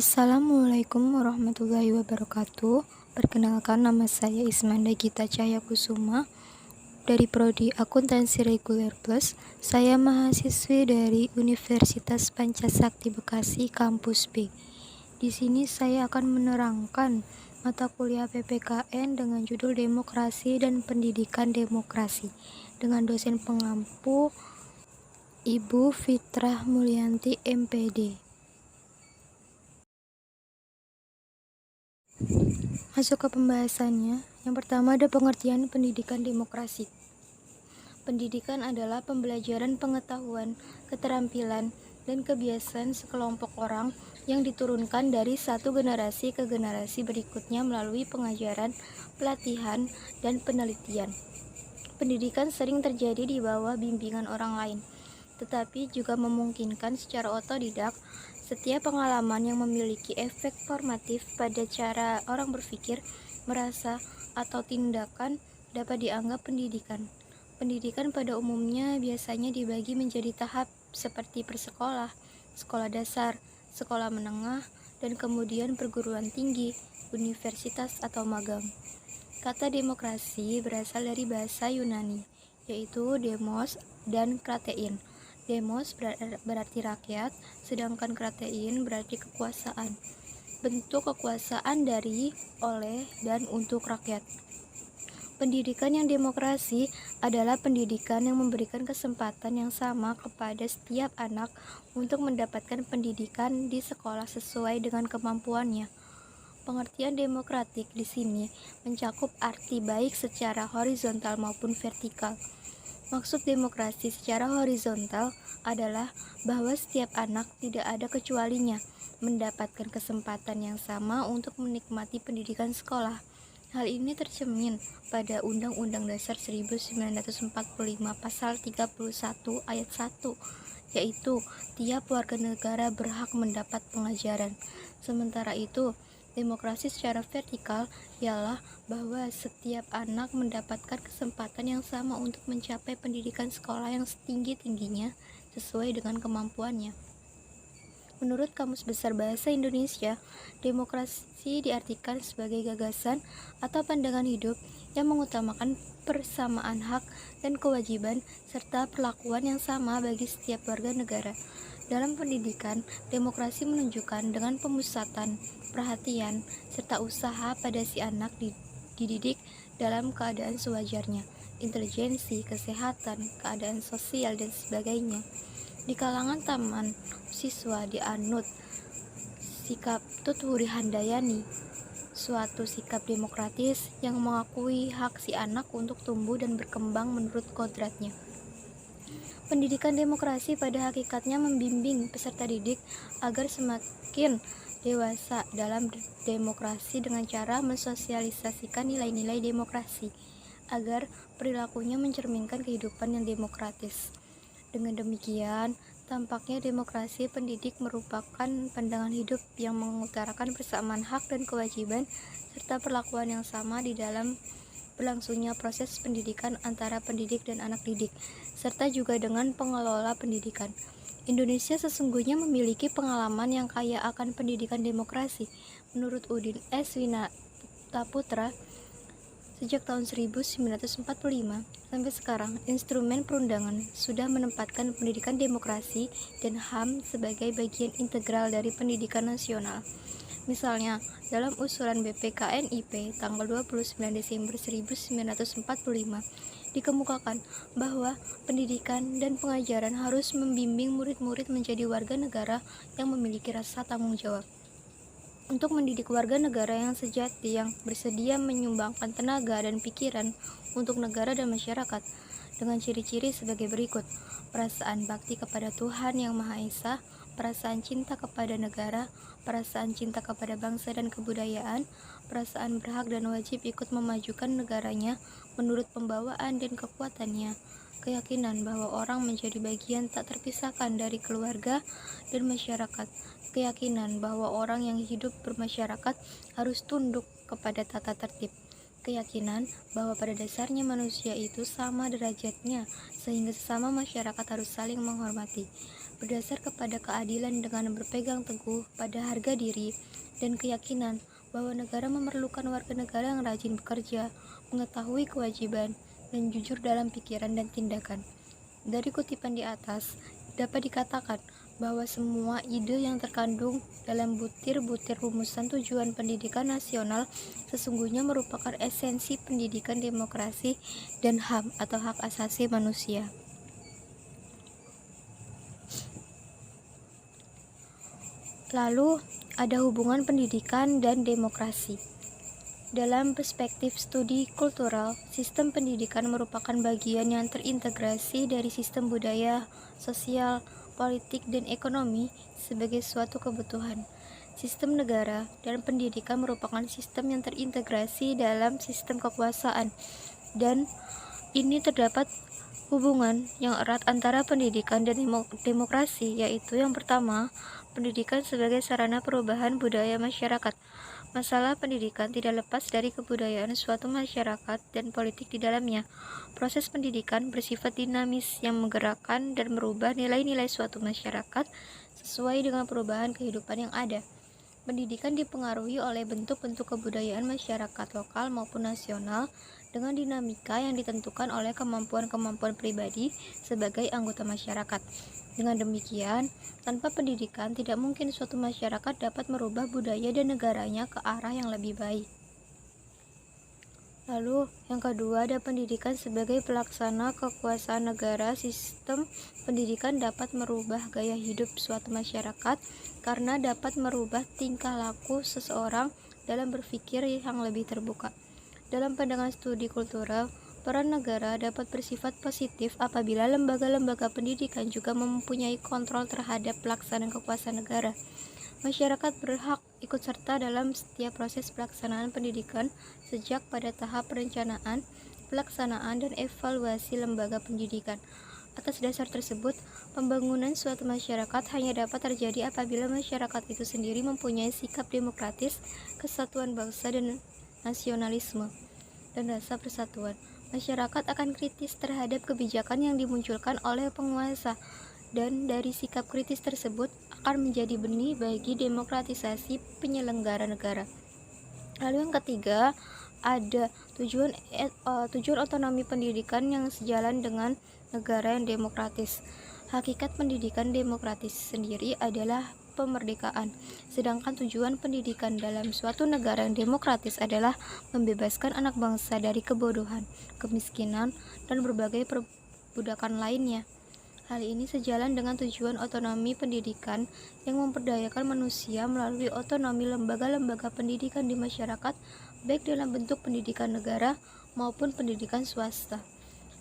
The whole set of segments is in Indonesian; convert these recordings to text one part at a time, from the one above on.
Assalamualaikum warahmatullahi wabarakatuh. Perkenalkan, nama saya Ismanda Gita Cahyakusuma dari Prodi Akuntansi Reguler Plus. Saya mahasiswi dari Universitas Pancasakti Bekasi Kampus B. Di sini saya akan menerangkan mata kuliah PPKN dengan judul Demokrasi dan Pendidikan Demokrasi dengan dosen pengampu Ibu Fitrah Mulyanti MPD. Masuk ke pembahasannya. Yang pertama ada pengertian pendidikan demokrasi. Pendidikan adalah pembelajaran pengetahuan, keterampilan, dan kebiasaan sekelompok orang yang diturunkan dari satu generasi ke generasi berikutnya melalui pengajaran, pelatihan, dan penelitian. Pendidikan sering terjadi di bawah bimbingan orang lain, tetapi juga memungkinkan secara otodidak. Setiap pengalaman yang memiliki efek formatif pada cara orang berpikir, merasa, atau tindakan dapat dianggap pendidikan. Pendidikan pada umumnya biasanya dibagi menjadi tahap seperti prasekolah, sekolah dasar, sekolah menengah, dan kemudian perguruan tinggi, universitas, atau magang. Kata demokrasi berasal dari bahasa Yunani, yaitu demos dan kratein. Demos berarti rakyat, sedangkan kratein berarti kekuasaan. Bentuk kekuasaan dari, oleh, dan untuk rakyat. Pendidikan yang demokrasi adalah pendidikan yang memberikan kesempatan yang sama kepada setiap anak untuk mendapatkan pendidikan di sekolah sesuai dengan kemampuannya. Pengertian demokratik di sini mencakup arti baik secara horizontal maupun vertikal. Maksud demokrasi secara horizontal adalah bahwa setiap anak tidak ada kecualinya mendapatkan kesempatan yang sama untuk menikmati pendidikan sekolah. Hal ini tercermin pada Undang-Undang Dasar 1945 Pasal 31 Ayat 1, yaitu tiap warga negara berhak mendapat pengajaran. Sementara itu, demokrasi secara vertikal ialah bahwa setiap anak mendapatkan kesempatan yang sama untuk mencapai pendidikan sekolah yang setinggi-tingginya sesuai dengan kemampuannya. Menurut Kamus Besar Bahasa Indonesia, demokrasi diartikan sebagai gagasan atau pandangan hidup yang mengutamakan persamaan hak dan kewajiban serta perlakuan yang sama bagi setiap warga negara. Dalam pendidikan, demokrasi menunjukkan dengan pemusatan perhatian serta usaha pada si anak dididik dalam keadaan sewajarnya, intelijensi, kesehatan, keadaan sosial, dan sebagainya. Di kalangan taman siswa dianut sikap Tutwuri Handayani, suatu sikap demokratis yang mengakui hak si anak untuk tumbuh dan berkembang menurut kodratnya. Pendidikan demokrasi pada hakikatnya membimbing peserta didik agar semakin dewasa dalam demokrasi dengan cara mensosialisasikan nilai-nilai demokrasi, agar perilakunya mencerminkan kehidupan yang demokratis. Dengan demikian, tampaknya demokrasi pendidik merupakan pandangan hidup yang mengutarakan persamaan hak dan kewajiban serta perlakuan yang sama di dalam berlangsungnya proses pendidikan antara pendidik dan anak didik, serta juga dengan pengelola pendidikan. Indonesia sesungguhnya memiliki pengalaman yang kaya akan pendidikan demokrasi. Menurut Udin S. Winataputra, sejak tahun 1945 sampai sekarang, instrumen perundangan sudah menempatkan pendidikan demokrasi dan HAM sebagai bagian integral dari pendidikan nasional. Misalnya, dalam usulan BPKNIP tanggal 29 Desember 1945 dikemukakan bahwa pendidikan dan pengajaran harus membimbing murid-murid menjadi warga negara yang memiliki rasa tanggung jawab. Untuk mendidik warga negara yang sejati, yang bersedia menyumbangkan tenaga dan pikiran untuk negara dan masyarakat, dengan ciri-ciri sebagai berikut: perasaan bakti kepada Tuhan Yang Maha Esa, perasaan cinta kepada negara, perasaan cinta kepada bangsa dan kebudayaan, perasaan berhak dan wajib ikut memajukan negaranya menurut pembawaan dan kekuatannya, keyakinan bahwa orang menjadi bagian tak terpisahkan dari keluarga dan masyarakat, keyakinan bahwa orang yang hidup bermasyarakat harus tunduk kepada tata tertib, keyakinan bahwa pada dasarnya manusia itu sama derajatnya sehingga sesama masyarakat harus saling menghormati, berdasar kepada keadilan dengan berpegang teguh pada harga diri dan keyakinan bahwa negara memerlukan warga negara yang rajin bekerja, mengetahui kewajiban, dan jujur dalam pikiran dan tindakan. Dari kutipan di atas, dapat dikatakan bahwa semua ide yang terkandung dalam butir-butir rumusan tujuan pendidikan nasional sesungguhnya merupakan esensi pendidikan demokrasi dan HAM atau hak asasi manusia. Lalu, ada hubungan pendidikan dan demokrasi. Dalam perspektif studi kultural, sistem pendidikan merupakan bagian yang terintegrasi dari sistem budaya, sosial, politik, dan ekonomi sebagai suatu kebutuhan. Sistem negara dan pendidikan merupakan sistem yang terintegrasi dalam sistem kekuasaan, dan ini terdapat hubungan yang erat antara pendidikan dan demokrasi, yaitu yang pertama, pendidikan sebagai sarana perubahan budaya masyarakat. Masalah pendidikan tidak lepas dari kebudayaan suatu masyarakat dan politik di dalamnya. Proses pendidikan bersifat dinamis yang menggerakkan dan merubah nilai-nilai suatu masyarakat sesuai dengan perubahan kehidupan yang ada. Pendidikan dipengaruhi oleh bentuk-bentuk kebudayaan masyarakat lokal maupun nasional dengan dinamika yang ditentukan oleh kemampuan-kemampuan pribadi sebagai anggota masyarakat. Dengan demikian, tanpa pendidikan tidak mungkin suatu masyarakat dapat merubah budaya dan negaranya ke arah yang lebih baik. Lalu, yang kedua, ada pendidikan sebagai pelaksana kekuasaan negara. Sistem pendidikan dapat merubah gaya hidup suatu masyarakat karena dapat merubah tingkah laku seseorang dalam berpikir yang lebih terbuka. Dalam pandangan studi kultural, peran negara dapat bersifat positif apabila lembaga-lembaga pendidikan juga mempunyai kontrol terhadap pelaksanaan kekuasaan negara. Masyarakat berhak ikut serta dalam setiap proses pelaksanaan pendidikan sejak pada tahap perencanaan, pelaksanaan, dan evaluasi lembaga pendidikan. Atas dasar tersebut, pembangunan suatu masyarakat hanya dapat terjadi apabila masyarakat itu sendiri mempunyai sikap demokratis, kesatuan bangsa, dan nasionalisme, dan rasa persatuan. Masyarakat akan kritis terhadap kebijakan yang dimunculkan oleh penguasa, dan dari sikap kritis tersebut akan menjadi benih bagi demokratisasi penyelenggara negara. Lalu yang ketiga, ada tujuan otonomi pendidikan yang sejalan dengan negara yang demokratis. Hakikat pendidikan demokratis sendiri adalah pemerdekaan, sedangkan tujuan pendidikan dalam suatu negara yang demokratis adalah membebaskan anak bangsa dari kebodohan, kemiskinan, dan berbagai perbudakan lainnya. Hal ini sejalan dengan tujuan otonomi pendidikan yang memperdayakan manusia melalui otonomi lembaga-lembaga pendidikan di masyarakat, baik dalam bentuk pendidikan negara maupun pendidikan swasta.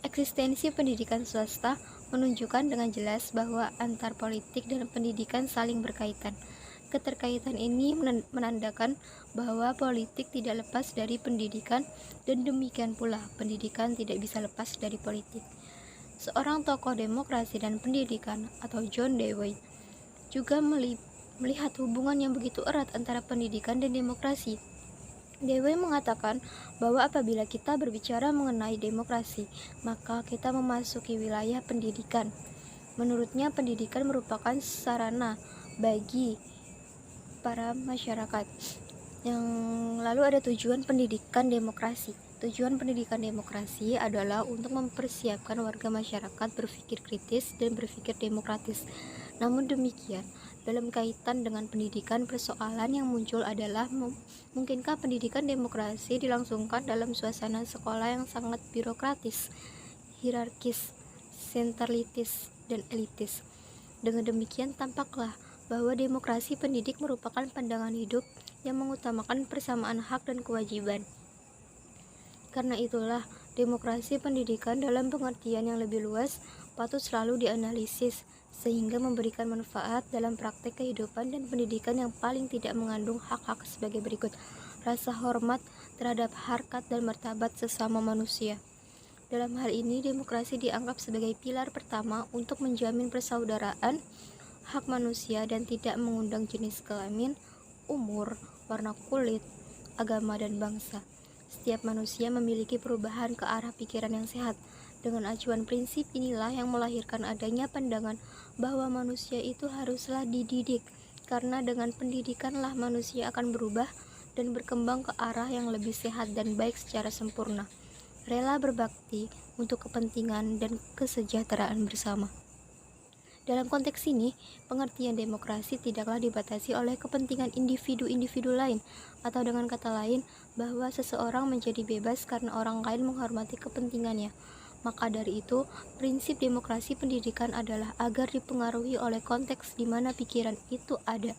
Eksistensi pendidikan swasta menunjukkan dengan jelas bahwa antar politik dan pendidikan saling berkaitan. Keterkaitan ini menandakan bahwa politik tidak lepas dari pendidikan, dan demikian pula pendidikan tidak bisa lepas dari politik. Seorang tokoh demokrasi dan pendidikan atau John Dewey juga melihat hubungan yang begitu erat antara pendidikan dan demokrasi. Dewey mengatakan bahwa apabila kita berbicara mengenai demokrasi, maka kita memasuki wilayah pendidikan. Menurutnya, pendidikan merupakan sarana bagi para masyarakat. Yang lalu ada tujuan pendidikan demokrasi. Tujuan pendidikan demokrasi adalah untuk mempersiapkan warga masyarakat berpikir kritis dan berpikir demokratis. Namun demikian, dalam kaitan dengan pendidikan, persoalan yang muncul adalah mungkinkah pendidikan demokrasi dilangsungkan dalam suasana sekolah yang sangat birokratis, hierarkis, sentralitis, dan elitis. Dengan demikian, tampaklah bahwa demokrasi pendidik merupakan pandangan hidup yang mengutamakan persamaan hak dan kewajiban. Karena itulah, demokrasi pendidikan dalam pengertian yang lebih luas patut selalu dianalisis sehingga memberikan manfaat dalam praktek kehidupan dan pendidikan yang paling tidak mengandung hak-hak sebagai berikut: rasa hormat terhadap harkat dan martabat sesama manusia. Dalam hal ini, demokrasi dianggap sebagai pilar pertama untuk menjamin persaudaraan hak manusia dan tidak mengundang jenis kelamin, umur, warna kulit, agama, dan bangsa. Setiap manusia memiliki perubahan ke arah pikiran yang sehat, Dengan acuan prinsip inilah yang melahirkan adanya pandangan bahwa manusia itu haruslah dididik, karena dengan pendidikanlah manusia akan berubah dan berkembang ke arah yang lebih sehat dan baik secara sempurna, rela berbakti untuk kepentingan dan kesejahteraan bersama. Dalam konteks ini, pengertian demokrasi tidaklah dibatasi oleh kepentingan individu-individu lain, atau dengan kata lain, bahwa seseorang menjadi bebas karena orang lain menghormati kepentingannya. Maka dari itu, prinsip demokrasi pendidikan adalah agar dipengaruhi oleh konteks di mana pikiran itu ada,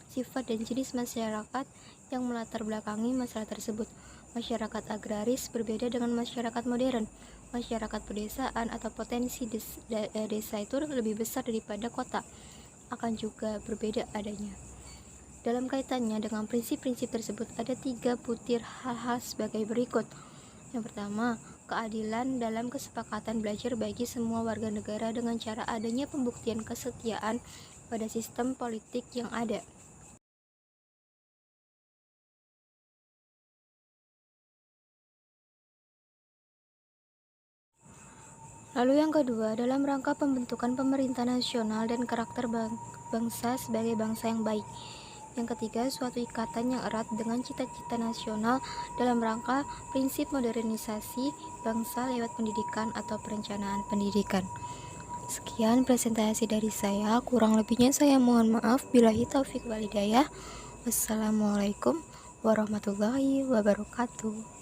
sifat dan jenis masyarakat yang melatar belakangi masalah tersebut. Masyarakat agraris berbeda dengan masyarakat modern. Masyarakat pedesaan atau potensi desa itu lebih besar daripada kota, akan juga berbeda adanya. Dalam kaitannya dengan prinsip-prinsip tersebut, ada 3 butir hal-hal sebagai berikut. Yang pertama, keadilan dalam kesepakatan belajar bagi semua warga negara dengan cara adanya pembuktian kesetiaan pada sistem politik yang ada. Lalu yang kedua, dalam rangka pembentukan pemerintah nasional dan karakter bangsa sebagai bangsa yang baik. Yang ketiga, suatu ikatan yang erat dengan cita-cita nasional dalam rangka prinsip modernisasi bangsa lewat pendidikan atau perencanaan pendidikan. Sekian presentasi dari saya, kurang lebihnya saya mohon maaf. Billahi taufik wal hidayah. Wassalamualaikum warahmatullahi wabarakatuh.